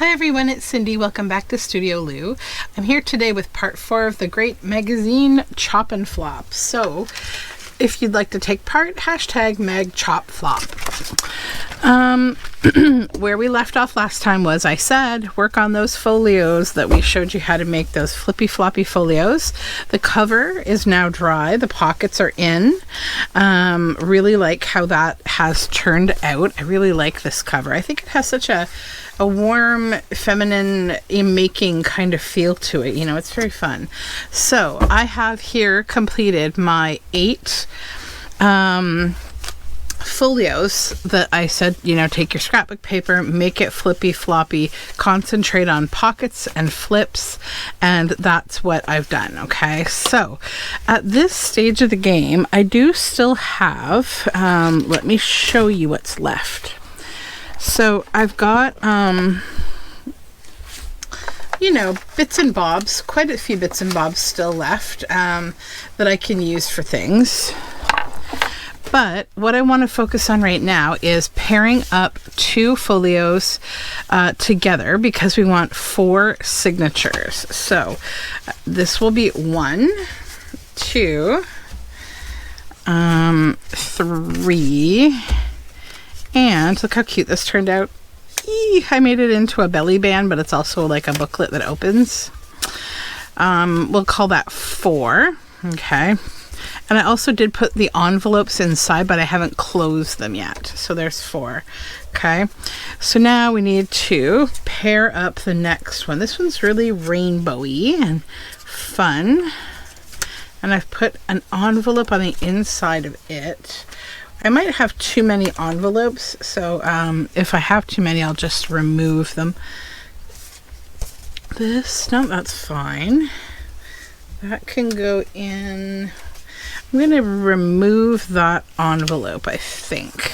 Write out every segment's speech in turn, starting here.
Hi everyone, it's Cindy. Welcome back to Studioloo. I'm here today with part 4 of the great magazine Chop and Flop. So if you'd like to take part, hashtag magchopandflop. Where we left off last time was I said work on those folios that we showed you how to make, those flippy floppy folios. The cover is now dry, the pockets are in. Really like how that has turned out. I really like this cover. I think it has such a warm, feminine, making kind of feel to it. You know, it's very fun. So I have here completed my 8 folios that I said, you know, take your scrapbook paper, make it flippy floppy, concentrate on pockets and flips, and that's what I've done. Okay, so at this stage of the game I do still have let me show you what's left. So I've got you know, bits and bobs, quite a few bits and bobs still left that I can use for things. But what I want to focus on right now is pairing up 2 folios together because we want 4 signatures. So this will be 1, 2, 3, and look how cute this turned out. I made it into a belly band, but it's also like a booklet that opens. We'll call that 4. Okay. And I also did put the envelopes inside, but I haven't closed them yet. So there's 4. Okay. So now we need to pair up the next one. This one's really rainbowy and fun. And I've put an envelope on the inside of it. I might have too many envelopes, so if I have too many, I'll just remove them. No, that's fine. That can go in. I'm going to remove that envelope, I think.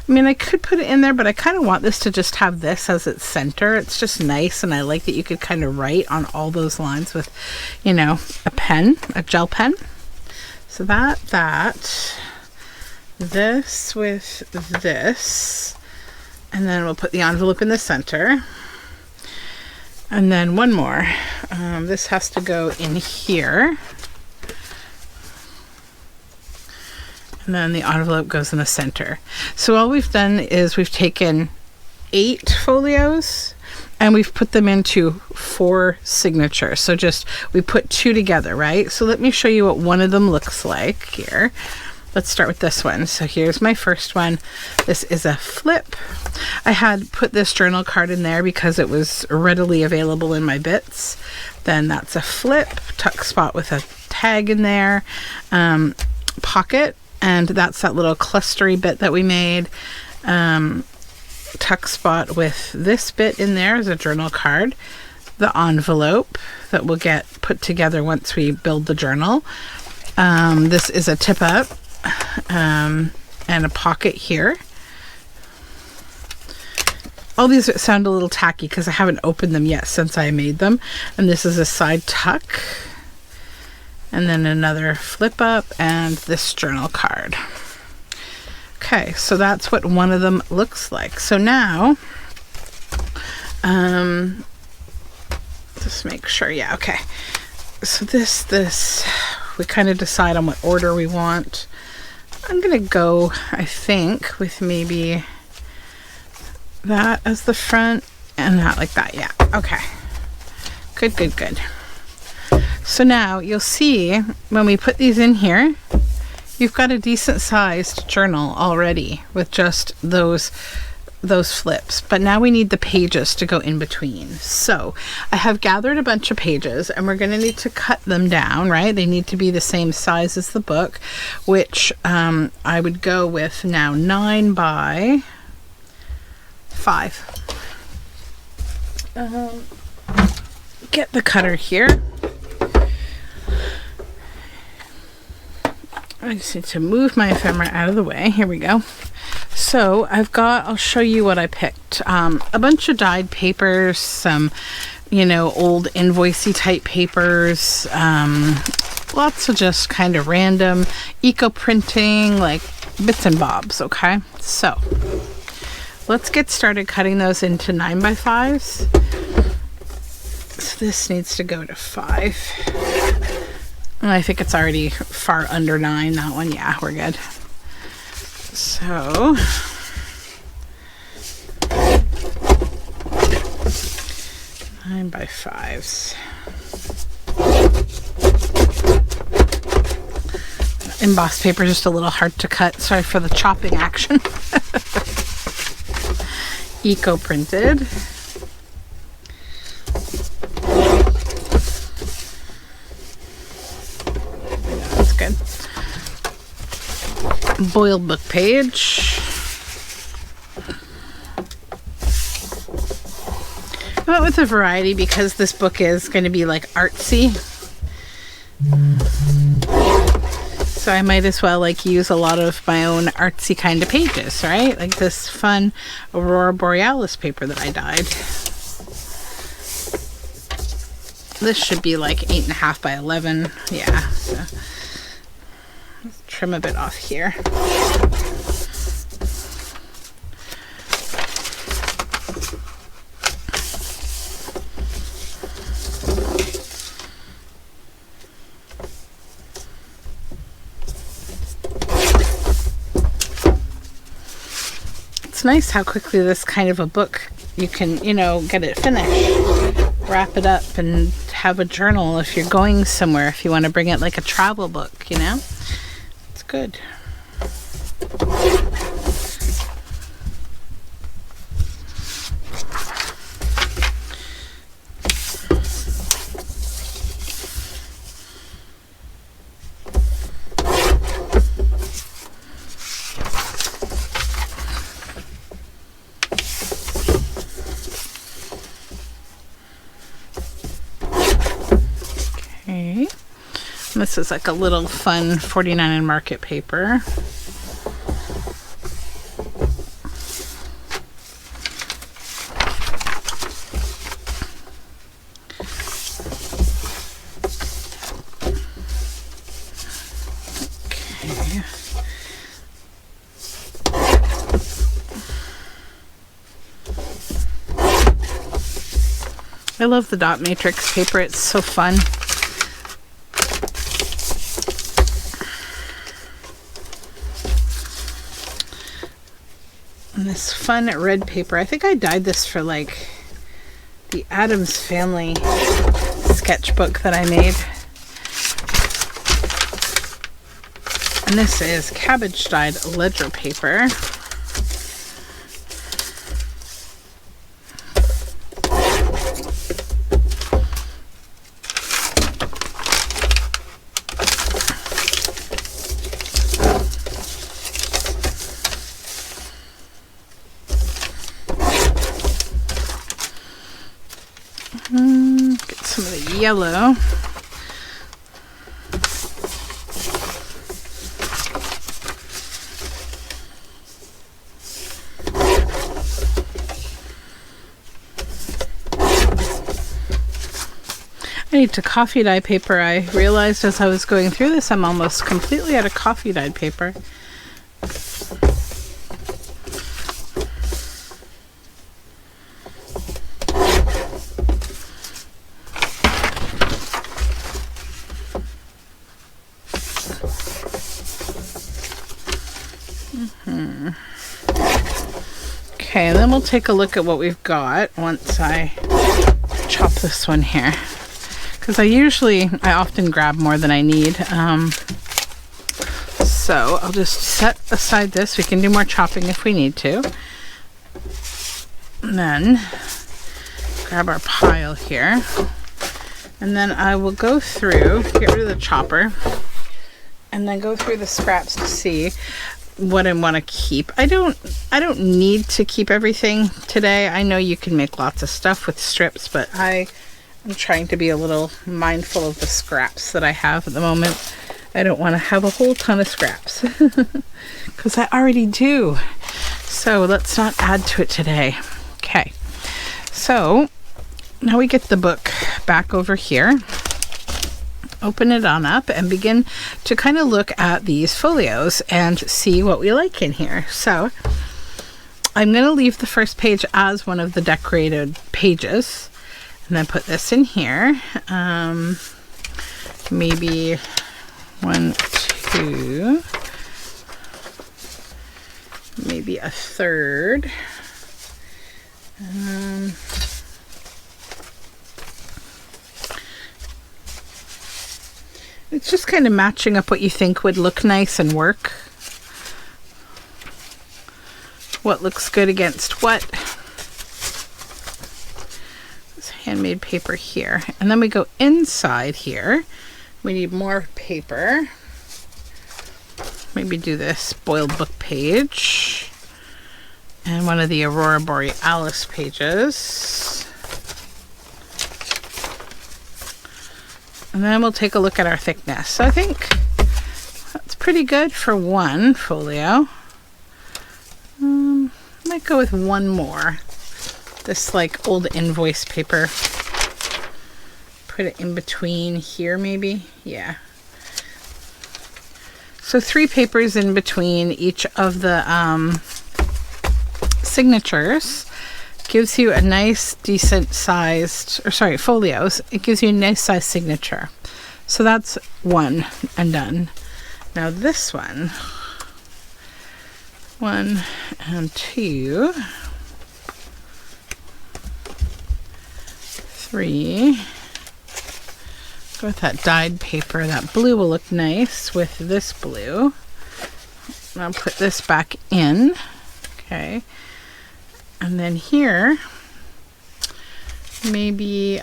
I mean, I could put it in there, but I kind of want this to just have this as its center. It's just nice, and I like that you could kind of write on all those lines with, you know, a pen, a gel pen. So this with this, and then we'll put the envelope in the center. And then one more. This has to go in here. And then the envelope goes in the center. So all we've done is we've taken 8 folios and we've put them into 4 signatures. So just, we put 2 together, right? So let me show you what one of them looks like here. Let's start with this one. So here's my first one. This is a flip. I had put this journal card in there because it was readily available in my bits. Then that's a flip, tuck spot with a tag in there, pocket, and that's that little clustery bit that we made. Tuck spot with this bit in there as a journal card. The envelope that will get put together once we build the journal. This is a tip up. And a pocket here. All these sound a little tacky because I haven't opened them yet since I made them. And this is a side tuck. And then another flip up and this journal card. Okay, so that's what one of them looks like. So now, just make sure, yeah, okay. So this, we kind of decide on what order we want. I'm gonna go, I think, with maybe that as the front and that like that. Yeah, okay. Good. So now you'll see when we put these in here, you've got a decent sized journal already with just those flips, but now we need the pages to go in between. So I have gathered a bunch of pages and we're going to need to cut them down, right? They need to be the same size as the book, which I would go with now 9 by 5. Get the cutter here. I just need to move my ephemera out of the way. Here we go. So I'll show you what I picked. A bunch of dyed papers, some, you know, old invoicey type papers, lots of just kind of random eco printing, like bits and bobs. Okay, so let's get started cutting those into 9x5s. So this needs to go to 5. And I think it's already far under 9, that one. Yeah, we're good. So nine by 5s. Embossed paper is just a little hard to cut. Sorry for the chopping action. Eco printed. That's good. Boiled book page. I went with a variety because this book is going to be like artsy. So I might as well like use a lot of my own artsy kind of pages, right? Like this fun Aurora Borealis paper that I dyed. This should be like 8.5 by 11. Yeah. So let's trim a bit off here. It's nice how quickly this kind of a book, you can, you know, get it finished, wrap it up, and have a journal if you're going somewhere, if you want to bring it like a travel book, you know? It's good. This is like a little fun 49 and Market paper. Okay. I love the dot matrix paper. It's so fun. And this fun red paper. I think I dyed this for like the Addams Family sketchbook that I made. And this is cabbage dyed ledger paper. Get some of the yellow. I need to coffee dye paper. I realized as I was going through this, I'm almost completely out of coffee dyed paper. Okay, and then we'll take a look at what we've got once I chop this one here. Because I often grab more than I need. So I'll just set aside this. We can do more chopping if we need to. And then grab our pile here. And then I will go through, get rid of the chopper, and then go through the scraps to see what I want to keep. I don't need to keep everything today. I know you can make lots of stuff with strips, but I'm trying to be a little mindful of the scraps that I have at the moment. I don't want to have a whole ton of scraps because I already do. So let's not add to it today. Okay, so now we get the book back over here. Open it on up and begin to kind of look at these folios and see what we like in here. So I'm going to leave the first page as one of the decorated pages, and then put this in here. Maybe 1, 2, maybe a third. It's just kind of matching up what you think would look nice and work. What looks good against what. This handmade paper here. And then we go inside here. We need more paper. Maybe do this boiled book page. And one of the Aurora Borealis pages. And then we'll take a look at our thickness. So I think that's pretty good for one folio. Might go with one more. This like old invoice paper. Put it in between here maybe. Yeah. So 3 papers in between each of the signatures gives you a nice decent sized, or sorry, folios. It gives you a nice sized signature. So that's one and done. Now this one, 1 and 2, 3. Go with that dyed paper. That blue will look nice with this blue. And I'll put this back in. Okay. And then here, maybe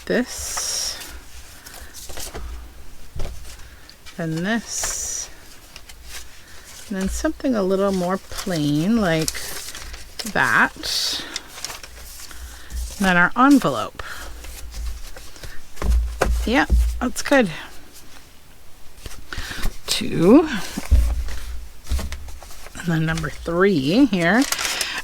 this, and this, and then something a little more plain like that. And then our envelope. Yeah, that's good. 2. And then number 3 here.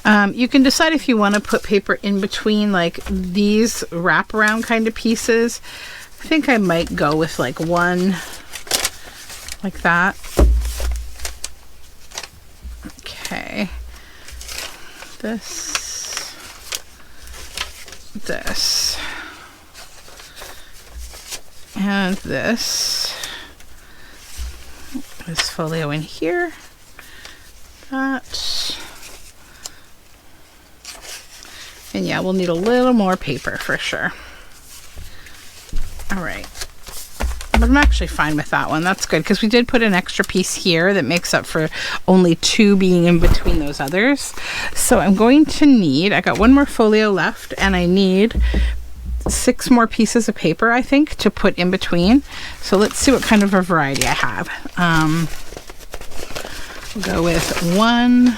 You can decide if you want to put paper in between like these wraparound kind of pieces. I think I might go with like one like that. Okay. This. And this folio in here. That. And yeah, we'll need a little more paper for sure. All right. But I'm actually fine with that one. That's good because we did put an extra piece here that makes up for only 2 being in between those others. So I'm going to need, I got 1 more folio left and I need 6 more pieces of paper, I think, to put in between. So let's see what kind of a variety I have. We'll go with 1,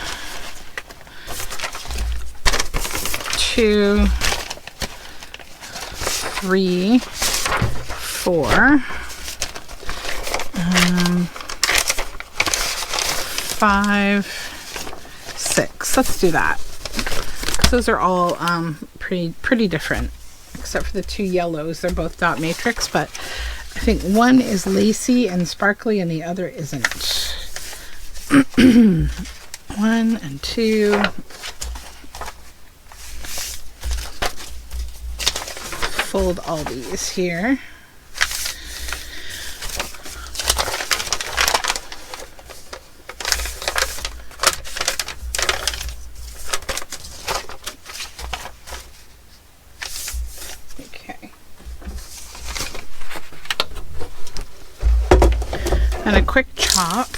2, 3, 4, 5, 6. Let's do that. Those are all pretty different, except for the 2 yellows. They're both dot matrix, but I think one is lacy and sparkly and the other isn't. 1 and 2. Fold all these here. Okay. And a quick chop.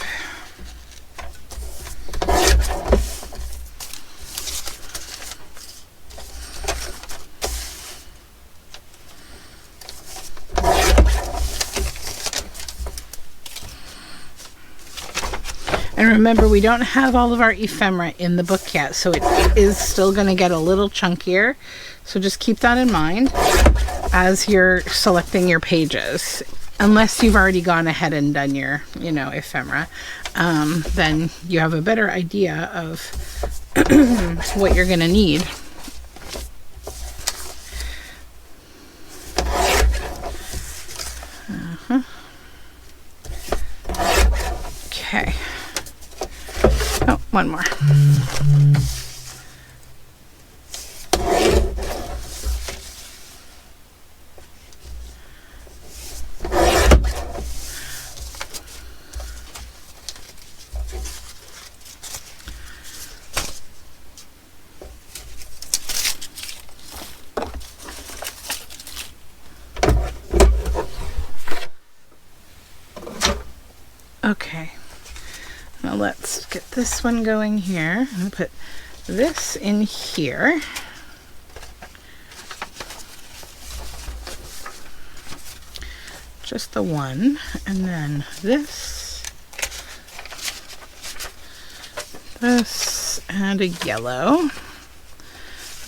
And remember, we don't have all of our ephemera in the book yet, so it is still going to get a little chunkier. So just keep that in mind as you're selecting your pages. Unless you've already gone ahead and done your, ephemera, then you have a better idea of what you're going to need. Okay. Oh, one more. Okay, now let's get this one going here. I'm going to put this in here. Just the one, and then this, and a yellow.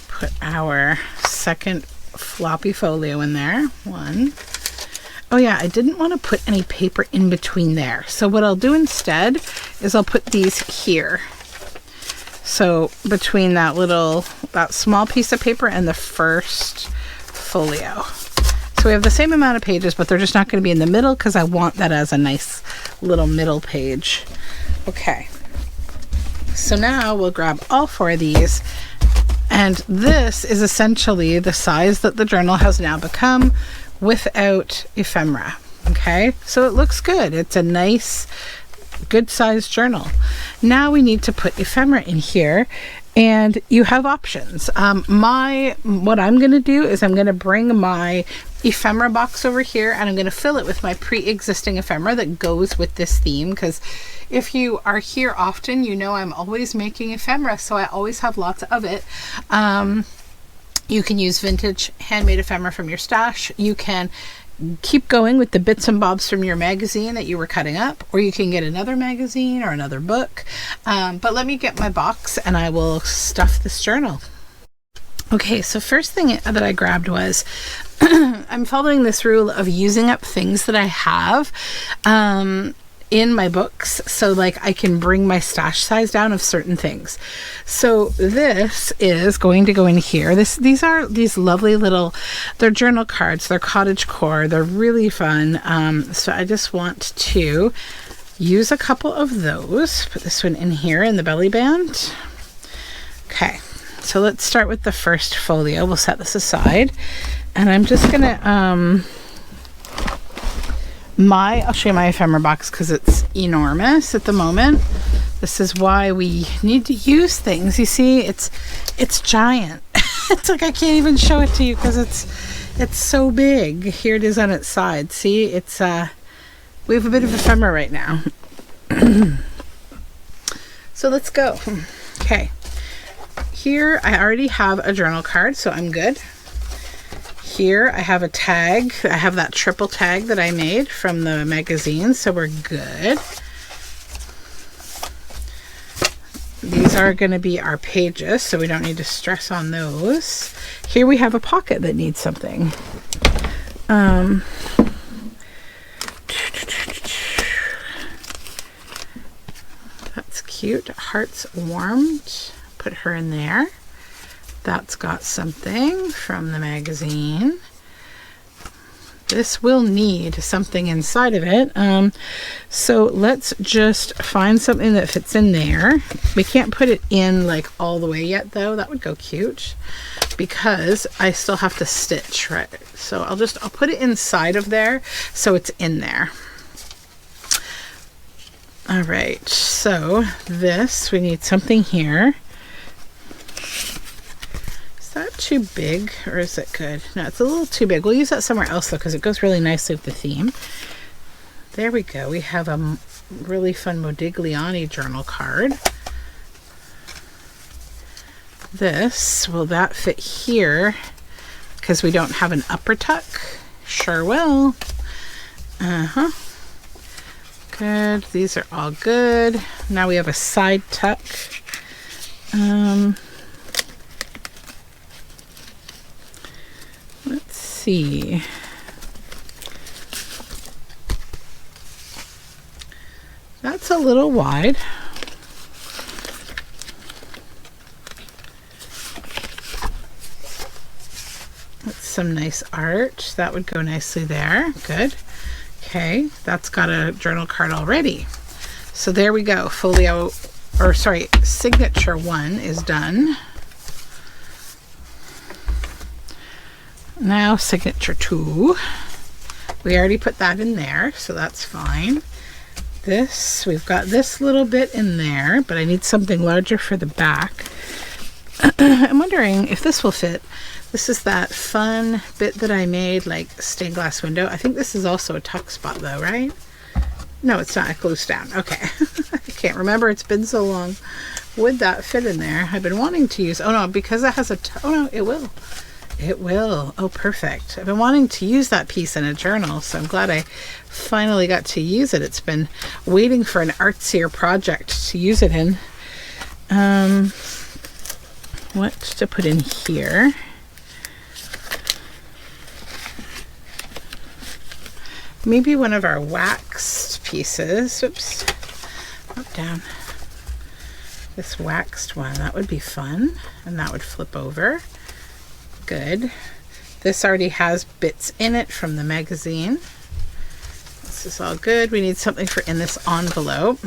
Put our second floppy folio in there. One. Oh yeah, I didn't want to put any paper in between there. So what I'll do instead is I'll put these here. So between that small piece of paper and the first folio. So we have the same amount of pages, but they're just not going to be in the middle because I want that as a nice little middle page. Okay. So now we'll grab all 4 of these. And this is essentially the size that the journal has now become without ephemera. Okay, so it looks good. It's a nice, good sized journal. Now we need to put ephemera in here, and you have options. What I'm going to do is I'm going to bring my ephemera box over here, and I'm going to fill it with my pre-existing ephemera that goes with this theme, because if you are here often, you know I'm always making ephemera, so I always have lots of it. You can use vintage handmade ephemera from your stash. You can keep going with the bits and bobs from your magazine that you were cutting up, or you can get another magazine or another book. But let me get my box and I will stuff this journal. Okay, so first thing that I grabbed was I'm following this rule of using up things that I have in my books, so like I can bring my stash size down of certain things. So this is going to go in here. These are these lovely little, they're journal cards, they're cottagecore, they're really fun. So I just want to use a couple of those. Put this one in here in the belly band. Okay, so let's start with the first folio. We'll set this aside, and I'm just gonna I'll show you my ephemera box because it's enormous at the moment. This is why we need to use things. You see, it's giant. It's like I can't even show it to you because it's so big. Here it is on its side. See, it's we have a bit of ephemera right now. So let's go. Okay. Here I already have a journal card, so I'm good. Here I have a tag. I have that triple tag that I made from the magazine, so we're good. These are going to be our pages, so we don't need to stress on those. Here we have a pocket that needs something. That's cute. Hearts warmed. Put her in there. That's got something from the magazine. This will need something inside of it. So let's just find something that fits in there. We can't put it in like all the way yet though. That would go cute because I still have to stitch, right? So I'll put it inside of there so it's in there. All right, so we need something here. Is that too big or is it good? No, it's a little too big. We'll use that somewhere else though because it goes really nicely with the theme. There we go. We have a really fun Modigliani journal card. Will that fit here? Because we don't have an upper tuck. Sure will. Good. These are all good. Now we have a side tuck. Let's see. That's a little wide. That's some nice art. That would go nicely there. Good. Okay, that's got a journal card already. So there we go. Folio or sorry, signature 1 is done. Now signature 2. We already put that in there, so that's fine. This, we've got this little bit in there, but I need something larger for the back. I'm wondering if this will fit. This is that fun bit that I made, like stained glass window. I think this is also a tuck spot though, right? No, it's not. It glues down. Okay. I can't remember. It's been so long. Would that fit in there? I've been wanting to use, oh no, because it has a, oh no, it will. It will. Oh, perfect. I've been wanting to use that piece in a journal, so I'm glad I finally got to use it. It's been waiting for an artsier project to use it in. What to put in here? Maybe one of our waxed pieces. Oops. Up, down. This waxed one. That would be fun. And that would flip over. Good. This already has bits in it from the magazine. This is all good. We need something for in this envelope.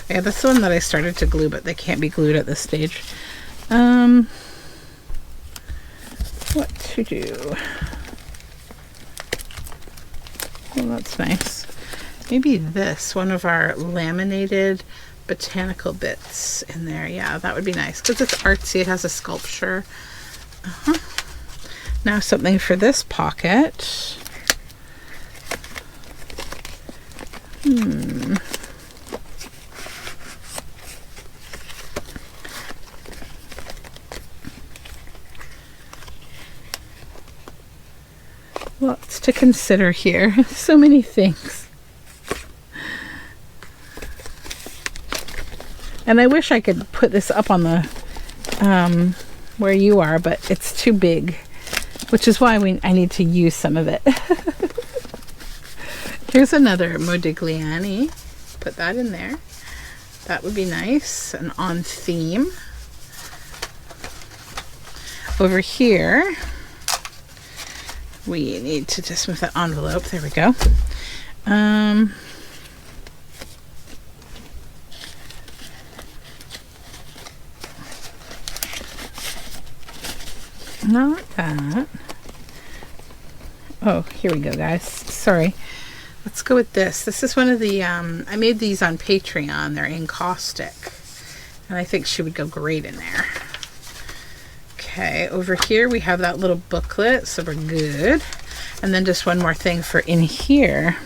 Yeah, that's the one that I started to glue, but they can't be glued at this stage. What to do? Well, that's nice. Maybe this, one of our laminated botanical bits in there. Yeah, that would be nice because it's artsy. It has a sculpture. Now something for this pocket. Lots to consider here. So many things. And I wish I could put this up on the where you are, but it's too big, which is why I need to use some of it. Here's another Modigliani. Put that in there. That would be nice and on theme. Over here, we need to just move that envelope. There we go. Not that. Oh, here we go, guys. Sorry. Let's go with this. This is one of the, I made these on Patreon. They're encaustic. And I think she would go great in there. Okay, over here we have that little booklet, so we're good. And then just one more thing for in here.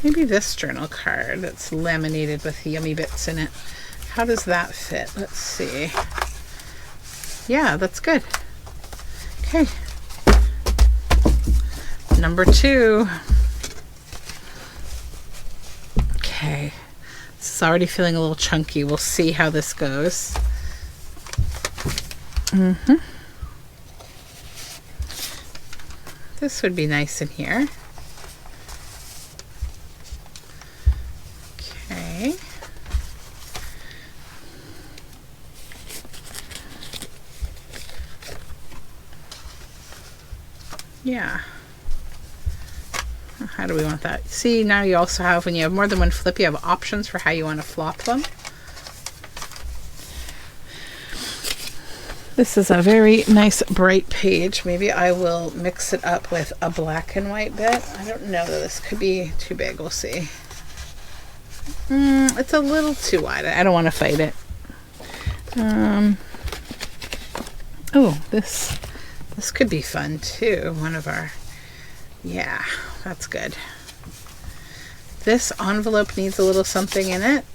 Maybe this journal card that's laminated with yummy bits in it. How does that fit? Let's see. Yeah, that's good. Okay. Number 2. Okay. This is already feeling a little chunky. We'll see how this goes. This would be nice in here. Okay. Yeah. How do we want that? See, now you also have, when you have more than one flip, you have options for how you want to flop them. This is a very nice bright page. Maybe I will mix it up with a black and white bit. I don't know that this could be too big. We'll see. It's a little too wide. I don't want to fight it. Oh, this could be fun too. One of our, yeah, that's good. This envelope needs a little something in it.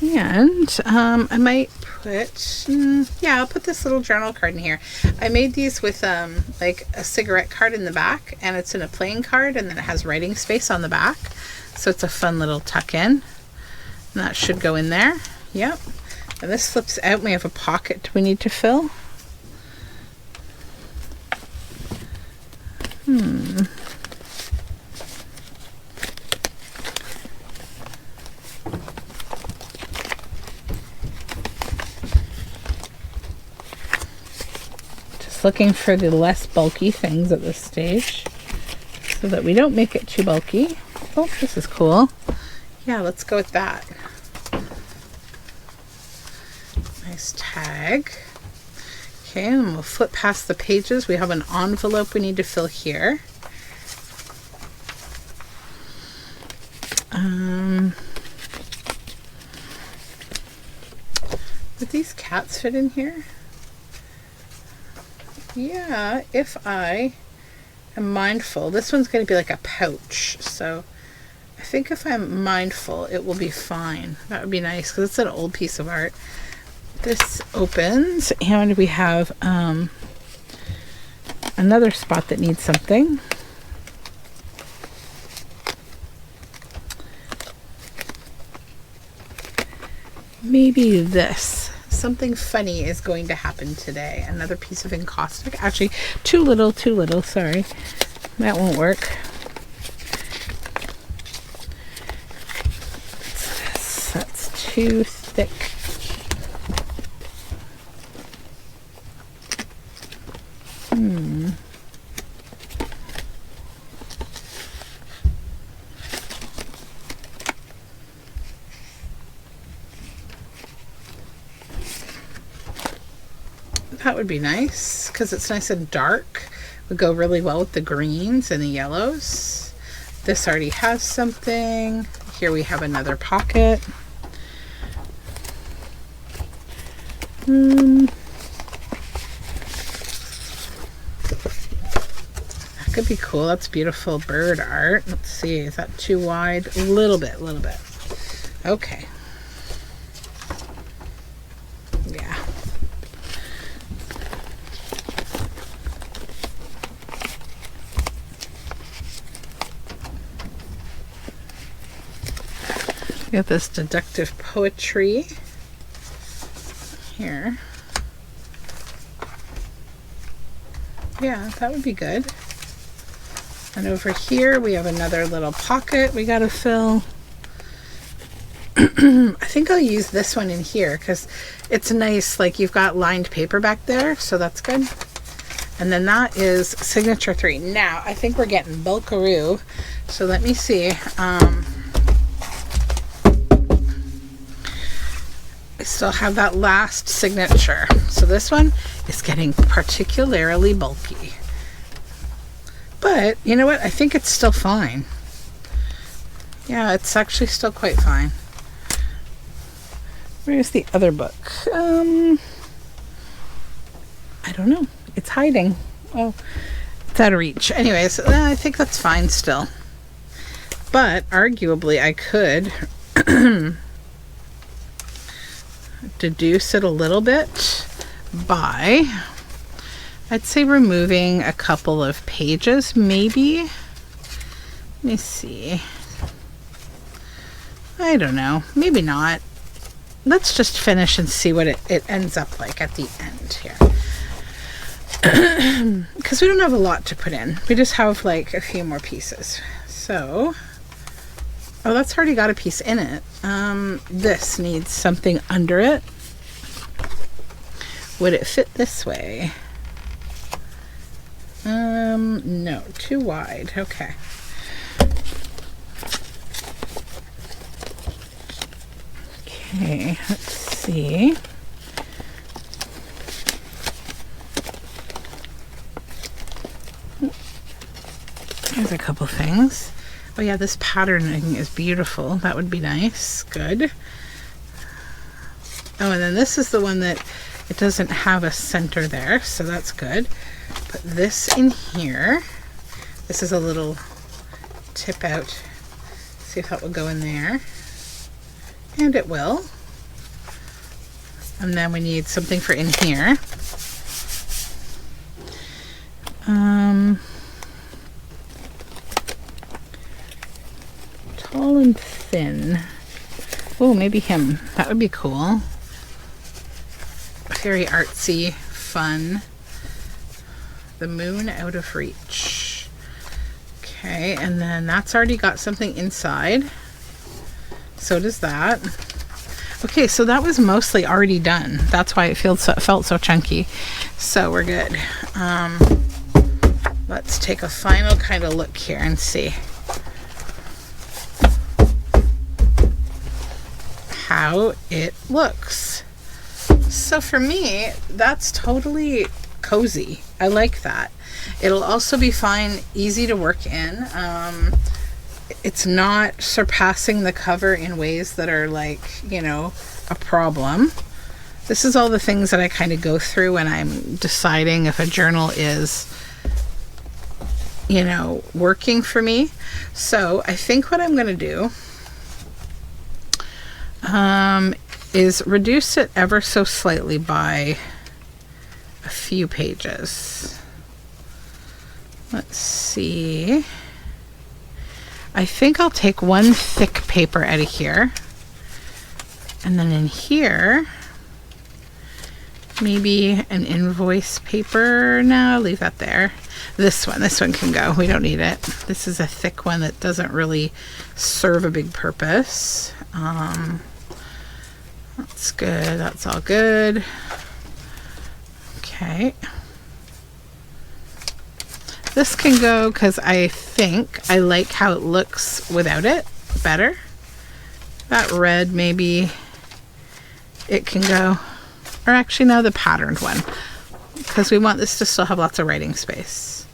And I might put, yeah, I'll put this little journal card in here. I made these with like a cigarette card in the back, and it's in a plain card, and then it has writing space on the back. So it's a fun little tuck in. And that should go in there. Yep. And this flips out. We have a pocket we need to fill. just looking for the less bulky things at this stage so that we don't make it too bulky. Oh, this is cool. Yeah, let's go with that. Nice tag. Okay, and we'll flip past the pages. We have an envelope we need to fill here. Would these cats fit in here? Yeah, if I am mindful. This one's going to be like a pouch, so I think if I'm mindful, it will be fine. That would be nice because it's an old piece of art. This opens, and we have another spot that needs something. Maybe this. Something funny is going to happen today. Another piece of encaustic. Actually, too little, sorry. That won't work. That's too thick. That would be nice because it's nice and dark. Would go really well with the greens and the yellows. This already has something. Here we have another pocket. That could be cool. That's beautiful bird art. Let's see, is that too wide? A little bit. Okay. Yeah. We have this deductive poetry here. Yeah, that would be good. And over here we have another little pocket we gotta fill. I think I'll use this one in here because it's nice, like you've got lined paper back there, so that's good. And then that is signature 3. Now, I think we're getting bulkaroo, so let me see. I still have that last signature. So this one is getting particularly bulky. But, you know what? I think it's still fine. Yeah, it's actually still quite fine. Where's the other book? I don't know. It's hiding. Oh, it's out of reach. Anyways, I think that's fine still. But, arguably, I could deduce it a little bit by, I'd say, removing a couple of pages, maybe. Let me see. I don't know. Maybe not. Let's just finish and see what it ends up like at the end here. Because we don't have a lot to put in. We just have like a few more pieces. So, oh, that's already got a piece in it. This needs something under it. Would it fit this way? No, too wide. Okay. Okay, let's see. There's a couple things. Oh yeah, this patterning is beautiful. That would be nice. Good. Oh, and then this is the one that it doesn't have a center there, so that's good. Put this in here. This is a little tip out. See if that will go in there. And it will. And then we need something for in here. Tall and thin. Oh, maybe him. That would be cool. Very artsy, fun. The moon out of reach. Okay, and then that's already got something inside. So does that. Okay, so that was mostly already done. That's why it felt so chunky. So we're good. Let's take a final kind of look here and see how it looks. So for me, that's totally cozy. I like that. It'll also be fine, easy to work in. It's not surpassing the cover in ways that are like, you know, a problem. This is all the things that I kind of go through when I'm deciding if a journal is, you know, working for me. So I think what I'm going to do is reduce it ever so slightly by a few pages. Let's see. I think I'll take one thick paper out of here. And then in here, maybe an invoice paper. No, leave that there. This one can go. We don't need it. This is a thick one that doesn't really serve a big purpose. That's good. That's all good. Okay. This can go because I think I like how it looks without it better. That red, maybe it can go. Or actually, no, the patterned one, because we want this to still have lots of writing space.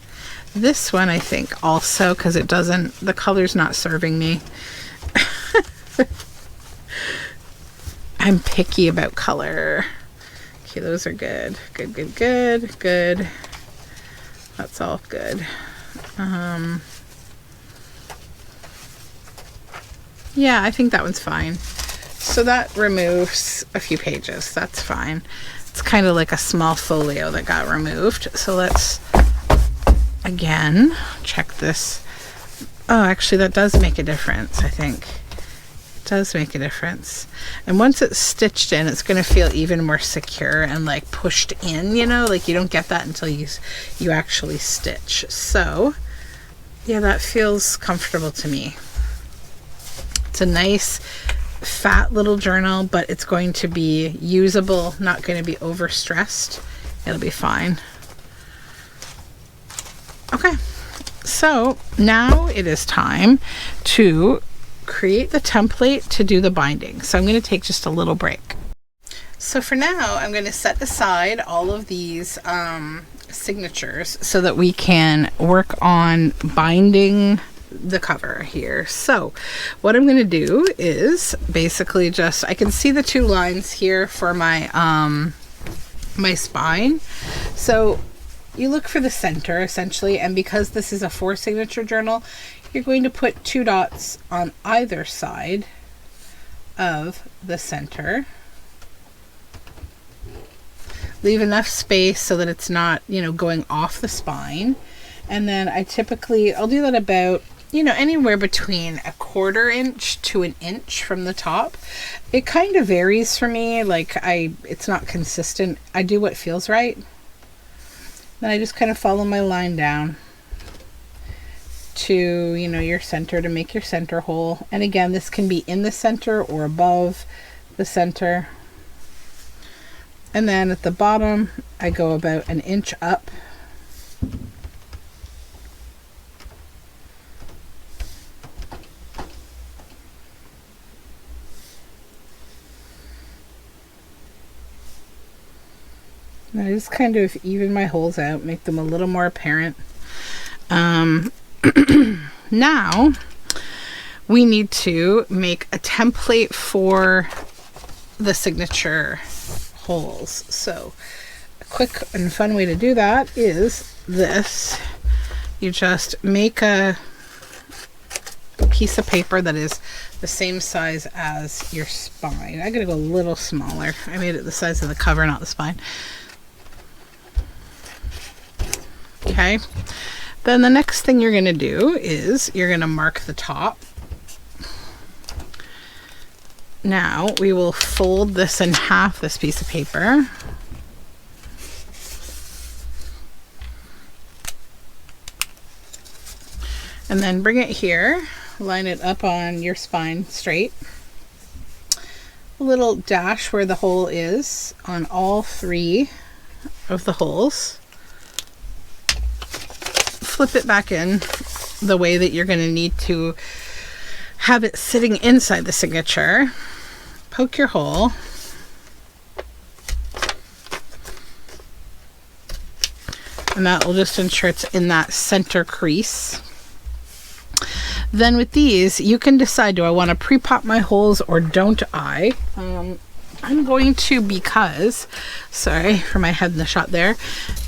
This one, I think, also, because it doesn't, the color's not serving me. I'm picky about color. Okay, those are good. Good, good, good, good. That's all good. Yeah, I think that one's fine. So that removes a few pages. That's fine. It's kind of like a small folio that got removed. So let's, again, check this. Oh, actually, that does make a difference, I think. It does make a difference. And once it's stitched in, it's going to feel even more secure and like pushed in, you know, like you don't get that until you actually stitch. So yeah, that feels comfortable to me. It's a nice fat little journal, but it's going to be usable, not going to be overstressed. It'll be fine. Okay, so now it is time to create the template to do the binding. So I'm going to take just a little break. So for now, I'm going to set aside all of these signatures so that we can work on binding the cover here. So what I'm going to do is basically just, I can see the two lines here for my my spine. So you look for the center essentially, and because this is a 4 signature journal, you're going to put 2 dots on either side of the center. Leave enough space so that it's not, you know, going off the spine. And then I'll do that about, you know, anywhere between 1/4 inch to 1 inch from the top. It kind of varies for me. Like it's not consistent. I do what feels right. Then I just kind of follow my line down to, you know, your center to make your center hole. And again, this can be in the center or above the center. And then at the bottom, I go about 1 inch up. And I just kind of even my holes out, make them a little more apparent. Now we need to make a template for the signature holes. So a quick and fun way to do that is this. You just make a piece of paper that is the same size as your spine. I'm gonna go a little smaller. I made it the size of the cover, not the spine. Okay, then the next thing you're going to do is you're going to mark the top. Now we will fold this in half, this piece of paper. And then bring it here, line it up on your spine straight. a little dash where the hole is on all 3 of the holes. Flip it back in the way that you're going to need to have it sitting inside the signature. Poke your hole. And that will just ensure it's in that center crease. Then with these, you can decide, do I want to pre-pop my holes or don't I? I'm going to, because, sorry for my head in the shot there,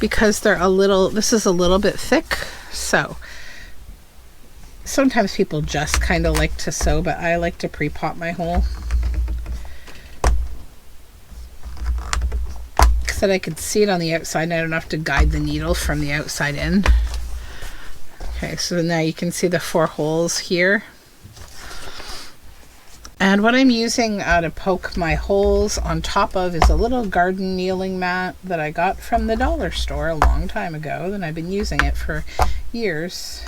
because they're a little, this is a little bit thick. So sometimes people just kind of like to sew, but I like to pre-pop my hole, so that I can see it on the outside and I don't have to guide the needle from the outside in. Okay, so now you can see the 4 holes here. And what I'm using to poke my holes on top of is a little garden kneeling mat that I got from the dollar store a long time ago, and I've been using it for years.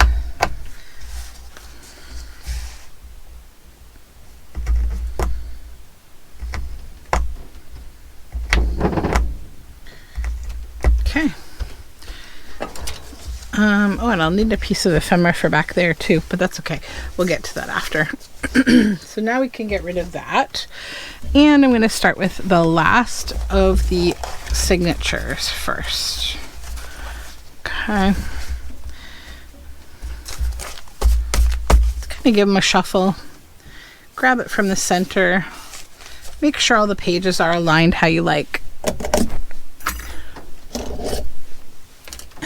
Okay. Oh, and I'll need a piece of ephemera for back there too, but that's okay. We'll get to that after. So now we can get rid of that. And I'm going to start with the last of the signatures first. Okay. Let's kind of give them a shuffle. Grab it from the center. Make sure all the pages are aligned how you like.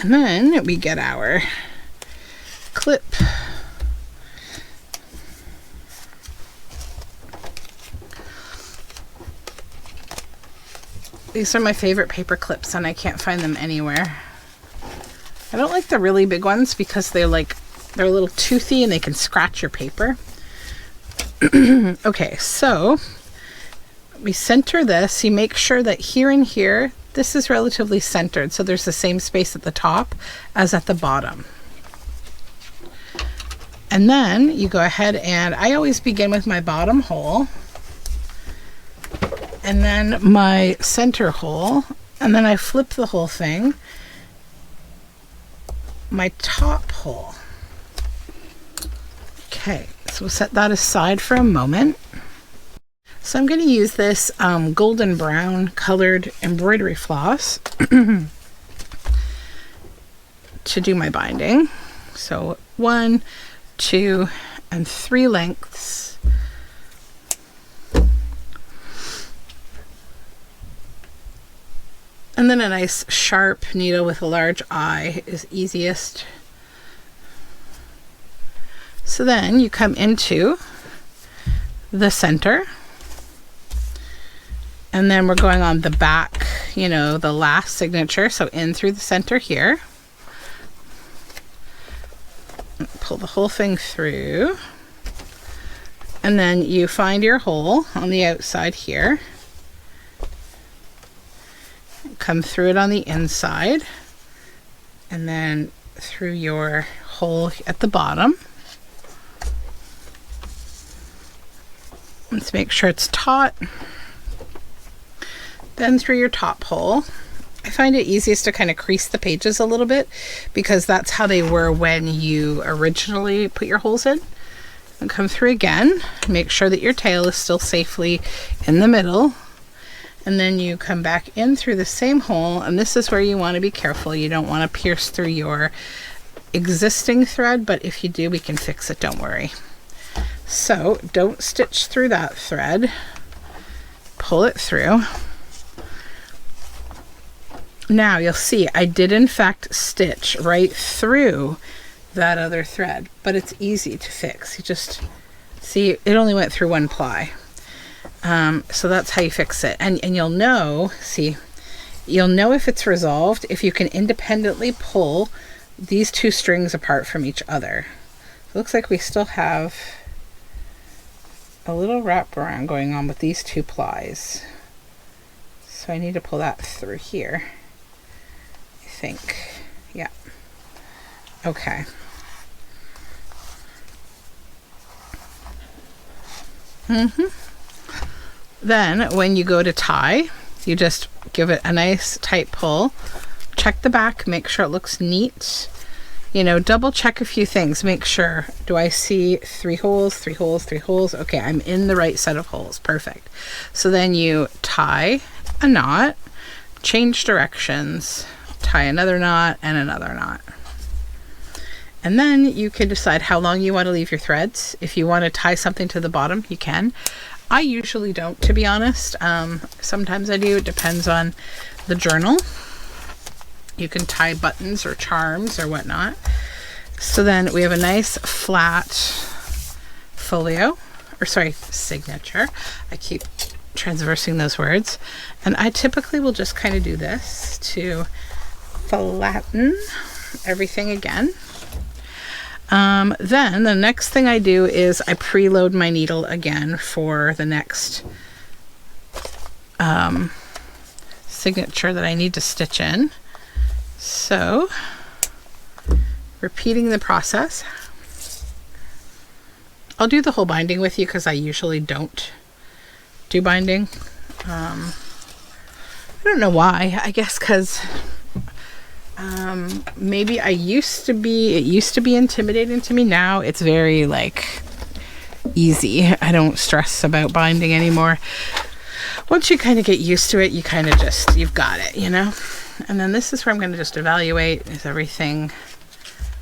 And then we get our clip. These are my favorite paper clips and I can't find them anywhere. I don't like the really big ones because they're a little toothy and they can scratch your paper. Okay, so we center this. You make sure that here and here, this is relatively centered, so there's the same space at the top as at the bottom. And then you go ahead, and I always begin with my bottom hole, and then my center hole, and then I flip the whole thing, my top hole. Okay, so we'll set that aside for a moment. So I'm going to use this golden brown colored embroidery floss to do my binding. So 1, 2, and 3 lengths. And then a nice sharp needle with a large eye is easiest. So then you come into the center. And then we're going on the back, you know, the last signature. So in through the center here. Pull the whole thing through. And then you find your hole on the outside here. Come through it on the inside. And then through your hole at the bottom. Let's make sure it's taut. Then through your top hole. I find it easiest to kind of crease the pages a little bit because that's how they were when you originally put your holes in. And come through again. Make sure that your tail is still safely in the middle. And then you come back in through the same hole, and this is where you want to be careful. You don't want to pierce through your existing thread, but if you do, we can fix it, don't worry. So don't stitch through that thread. Pull it through. Now you'll see I did in fact stitch right through that other thread, but it's easy to fix. You just see it only went through 1 ply. So that's how you fix it. And you'll know, see, you'll know if it's resolved if you can independently pull these 2 strings apart from each other. It looks like we still have a little wraparound going on with these 2 plies. So I need to pull that through here. I think. Yeah. Okay. Then when you go to tie, you just give it a nice tight pull. Check the back, make sure it looks neat. You know, double check a few things. Make sure, do I see 3 holes, 3 holes, 3 holes? Okay, I'm in the right set of holes. Perfect. So then you tie a knot, change directions, tie another knot and another knot. And then you can decide how long you want to leave your threads. If you want to tie something to the bottom, you can. I usually don't, to be honest. Sometimes I do. It depends on the journal. You can tie buttons or charms or whatnot. So then we have a nice flat folio, or sorry, signature. I keep transversing those words. And I typically will just kind of do this to flatten everything again. Then the next thing I do is I preload my needle again for the next signature that I need to stitch in. So, repeating the process. I'll do the whole binding with you because I usually don't do binding. I don't know why. I guess because maybe it used to be intimidating to me. Now it's very like easy. I don't stress about binding anymore. Once you kind of get used to it, you kind of just, you've got it, you know? And then this is where I'm going to just evaluate. Is everything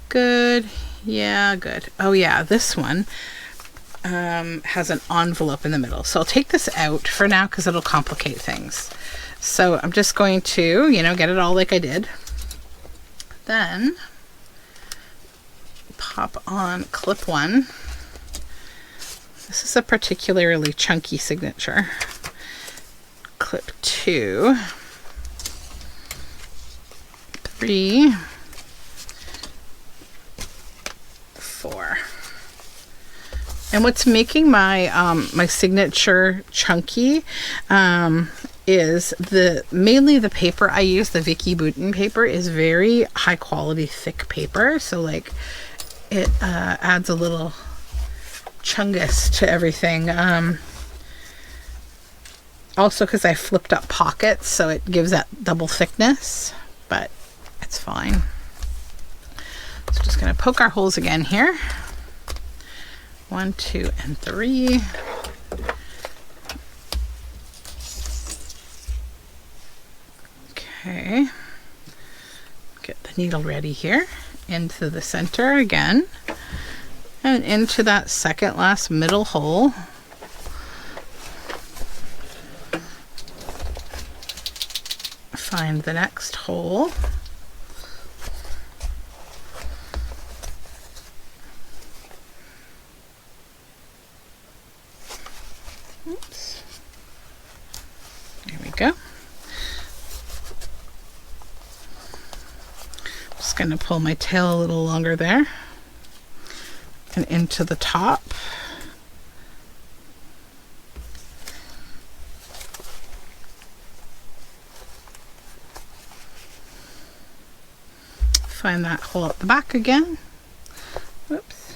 good? Yeah, good. Oh yeah, this one has an envelope in the middle. So I'll take this out for now because it'll complicate things. So I'm just going to, you know, get it all like I did. Then pop on clip 1. This is a particularly chunky signature. Clip 2. 3, 4. And what's making my my signature chunky is mainly the paper I use. The Vicky Bouton paper is very high quality, thick paper. So like it adds a little chungus to everything. Also because I flipped up pockets, so it gives that double thickness, but it's fine. So just going to poke our holes again here. 1, 2, and 3. Okay. Get the needle ready here. Into the center again. And into that second last middle hole. Find the next hole. Oops. There we go. Just going to pull my tail a little longer there and into the top. Find that hole at the back again. Whoops.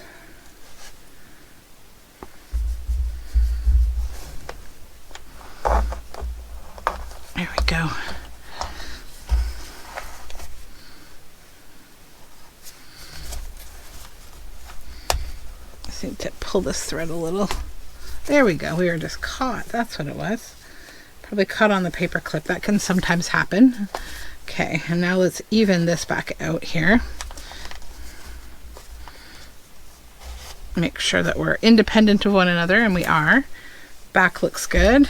There we go. I need to pull this thread a little. There we go. We were just caught. That's what it was. Probably caught on the paper clip. That can sometimes happen. Okay, and now let's even this back out here. Make sure that we're independent of one another, and we are. Back looks good.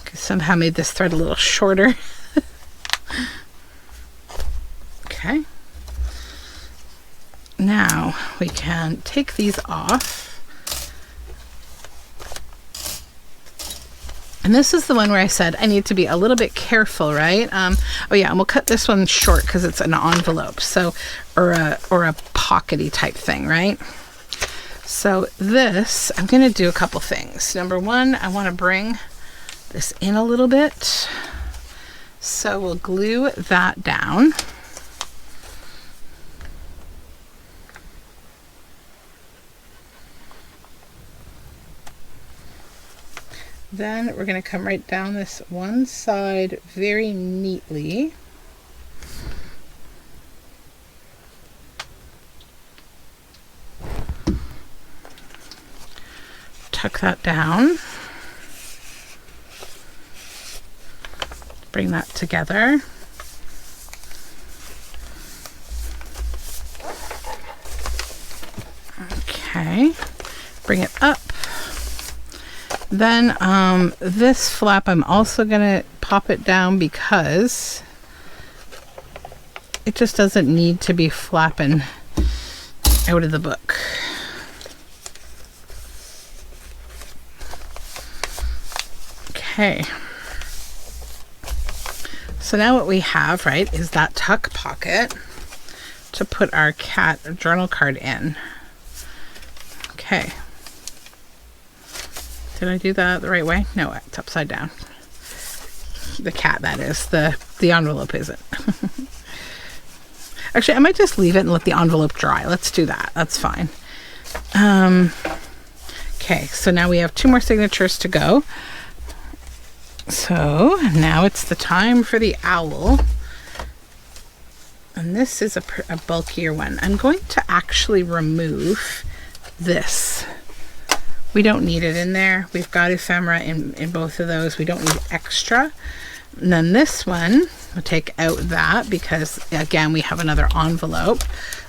Okay, somehow made this thread a little shorter. Okay. Now we can take these off. And this is the one where I said I need to be a little bit careful, right? Oh yeah, and we'll cut this one short because it's an envelope, so or a pockety type thing, right? So this, I'm going to do a couple things. Number one, I want to bring this in a little bit. So we'll glue that down. Then we're going to come right down this one side very neatly. Tuck that down. Bring that together. Okay, bring it up. Then this flap, I'm also gonna pop it down because it just doesn't need to be flapping out of the book. Okay. So now what we have, right, is that tuck pocket to put our cat journal card in. Okay. Did I do that the right way? No, it's upside down. The cat, that is. The envelope isn't. Actually, I might just leave it and let the envelope dry. Let's do that. That's fine. Okay, so now we have 2 more signatures to go. So now it's the time for the owl. And this is a bulkier one. I'm going to actually remove this. We don't need it in there. We've got ephemera in both of those. We don't need extra. And then this one, we'll take out that because, again, we have another envelope.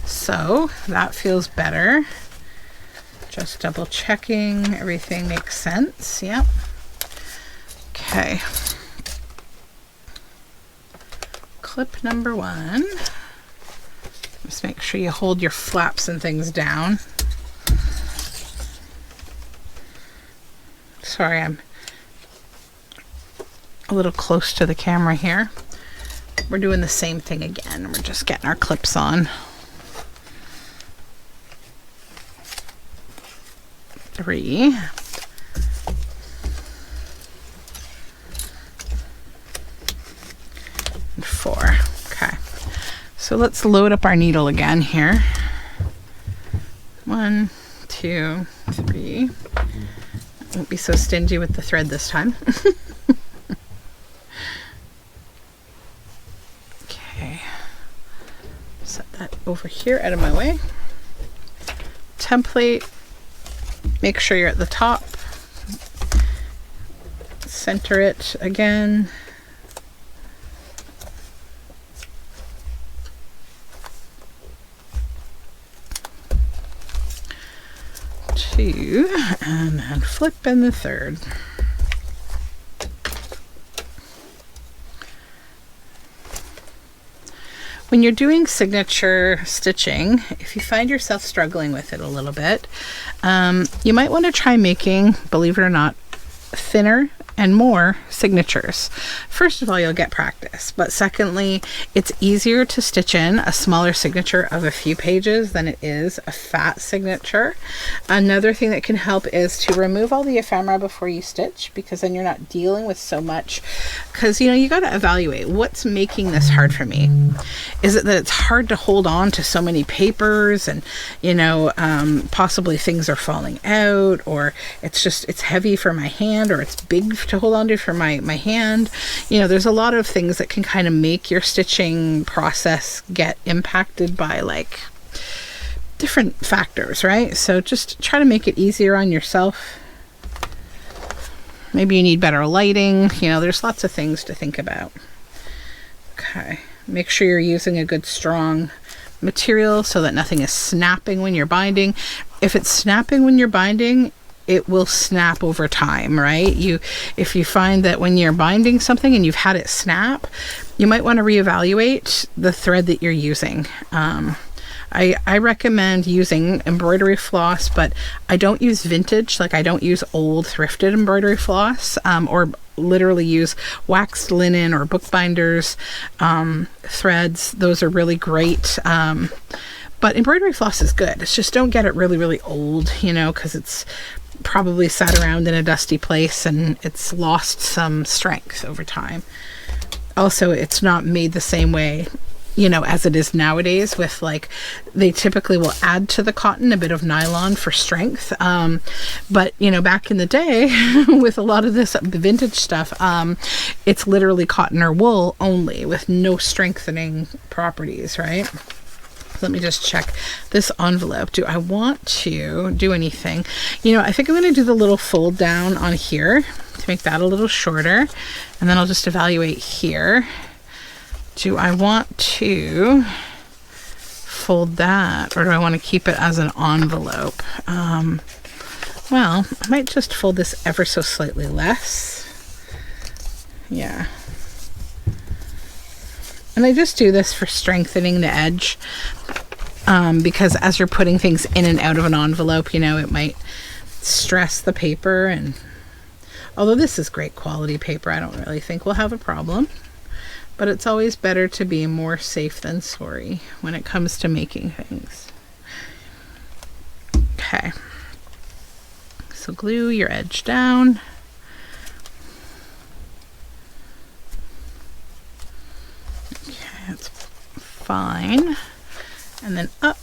So that feels better. Just double checking everything makes sense. Yep. Okay. Clip number 1. Just make sure you hold your flaps and things down. Sorry, I'm a little close to the camera here. We're doing the same thing again. We're just getting our clips on. 3. And 4. Okay. So let's load up our needle again here. 1, 2, 3. Won't be so stingy with the thread this time. Okay. Set that over here out of my way. Template. Make sure you're at the top. Center it again. And then flip in the 3rd. When you're doing signature stitching, if you find yourself struggling with it a little bit, you might want to try making, believe it or not, thinner and more signatures. First of all, you'll get practice, but secondly, it's easier to stitch in a smaller signature of a few pages than it is a fat signature. Another thing that can help is to remove all the ephemera before you stitch, because then you're not dealing with so much. Because you got to evaluate what's making this hard for me. Is it that it's hard to hold on to so many papers and possibly things are falling out, or it's heavy for my hand, or it's big to hold on to for my hand. There's a lot of things that can kind of make your stitching process get impacted by like different factors, right? So just try to make it easier on yourself. Maybe you need better lighting. There's lots of things to think about. Okay, make sure you're using a good strong material so that nothing is snapping when you're binding. If it's snapping when you're binding, it will snap over time, right? If you find that when you're binding something and you've had it snap, you might want to reevaluate the thread that you're using. I recommend using embroidery floss, but I don't use vintage. Like, I don't use old thrifted embroidery floss, or literally use waxed linen or bookbinders threads. Those are really great. But embroidery floss is good. It's just don't get it really, really old, because it's probably sat around in a dusty place and it's lost some strength over time. Also, it's not made the same way you know, as it is nowadays with like, they typically will add to the cotton a bit of nylon for strength. But you know, back in the day with a lot of this vintage stuff, it's literally cotton or wool only with no strengthening properties, right? Let me just check this envelope. Do I want to do anything? You know, I think I'm going to do the little fold down on here to make that a little shorter. And then I'll just evaluate here. Do I want to fold that, or do I want to keep it as an envelope? Well, I might just fold this ever so slightly less. Yeah. And I just do this for strengthening the edge, because as you're putting things in and out of an envelope, you know, it might stress the paper. And although this is great quality paper, I don't really think we'll have a problem. But it's always better to be more safe than sorry when it comes to making things. Okay. So glue your edge down. Okay, that's fine. And then up.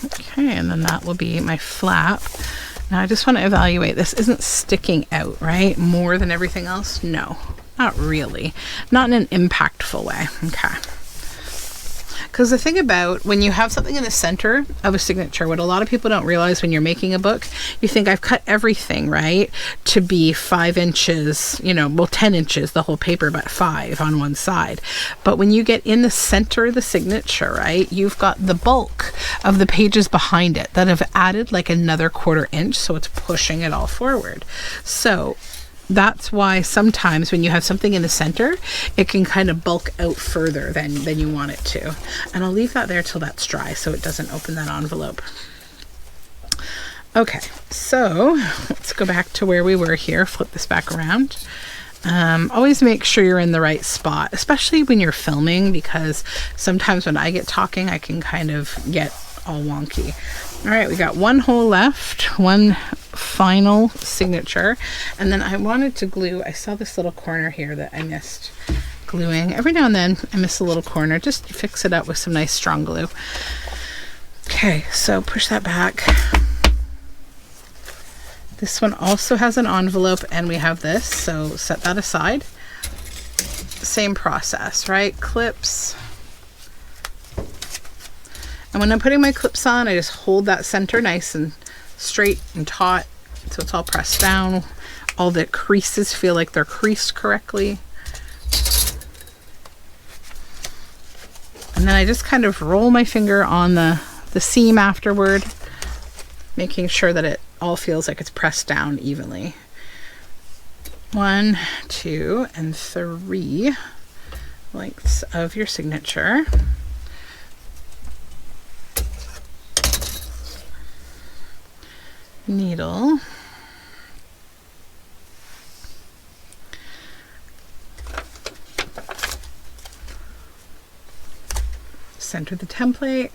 Okay, and then that will be my flap. Now I just want to evaluate, this isn't sticking out, right? More than everything else? No, not really. Not in an impactful way. Okay. Because the thing about when you have something in the center of a signature, what a lot of people don't realize when you're making a book, you think I've cut everything, right, to be 5 inches, you know, well, 10 inches, the whole paper, but 5 on one side. But when you get in the center of the signature, right, you've got the bulk of the pages behind it that have added like another 1/4 inch. So it's pushing it all forward. So that's why sometimes when you have something in the center, it can kind of bulk out further than you want it to. And I'll leave that there till that's dry so it doesn't open that envelope. Okay, so let's go back to where we were here. Flip this back around. Always make sure you're in the right spot, especially when you're filming, because sometimes when I get talking, I can kind of get all wonky. All right, we got one hole left, one final signature, and then I wanted to glue. I saw this little corner here that I missed gluing. Every now and then I miss a little corner. Just fix it up with some nice strong glue. Okay, so push that back. This one also has an envelope, and we have this, so set that aside. Same process, right? Clips. And when I'm putting my clips on, I just hold that center nice and straight and taut, so it's all pressed down. All the creases feel like they're creased correctly. And then I just kind of roll my finger on the seam afterward, making sure that it all feels like it's pressed down evenly. 1, 2, and 3 lengths of your signature. Needle. Center the template.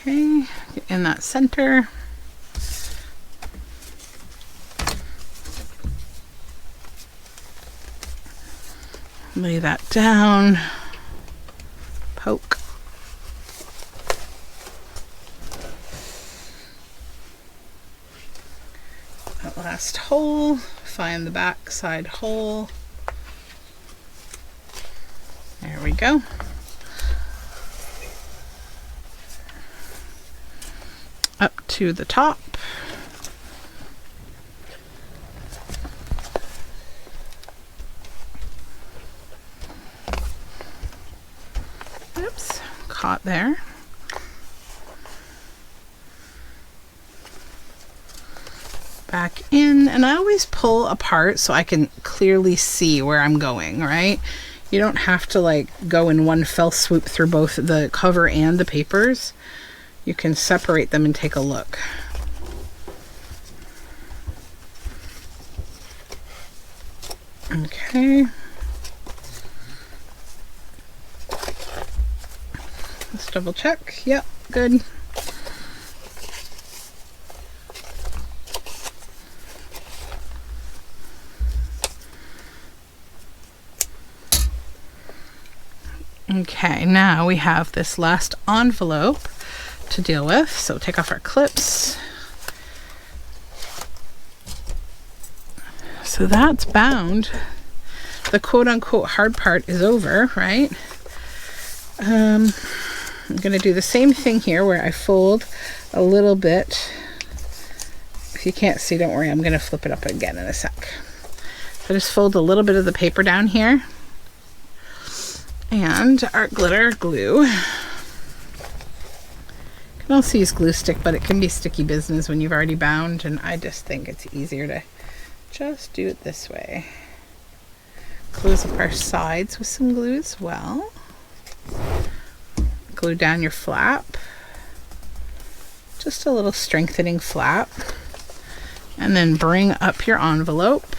Okay, get in that center. Lay that down. Poke. That last hole, find the back side hole. There we go. Up to the top. Oops, caught there. Back in, and I always pull apart so I can clearly see where I'm going, right? You don't have to like go in one fell swoop through both the cover and the papers. You can separate them and take a look. Okay. Let's double check. Yep, good. Okay, now we have this last envelope to deal with. So take off our clips. So that's bound. The quote-unquote hard part is over, right? I'm going to do the same thing here where I fold a little bit. If you can't see, don't worry, I'm going to flip it up again in a sec. So just fold a little bit of the paper down here. And our glitter glue. You can also use glue stick, but it can be sticky business when you've already bound, and I just think it's easier to just do it this way. Close up our sides with some glue as well. Glue down your flap. Just a little strengthening flap. And then bring up your envelope.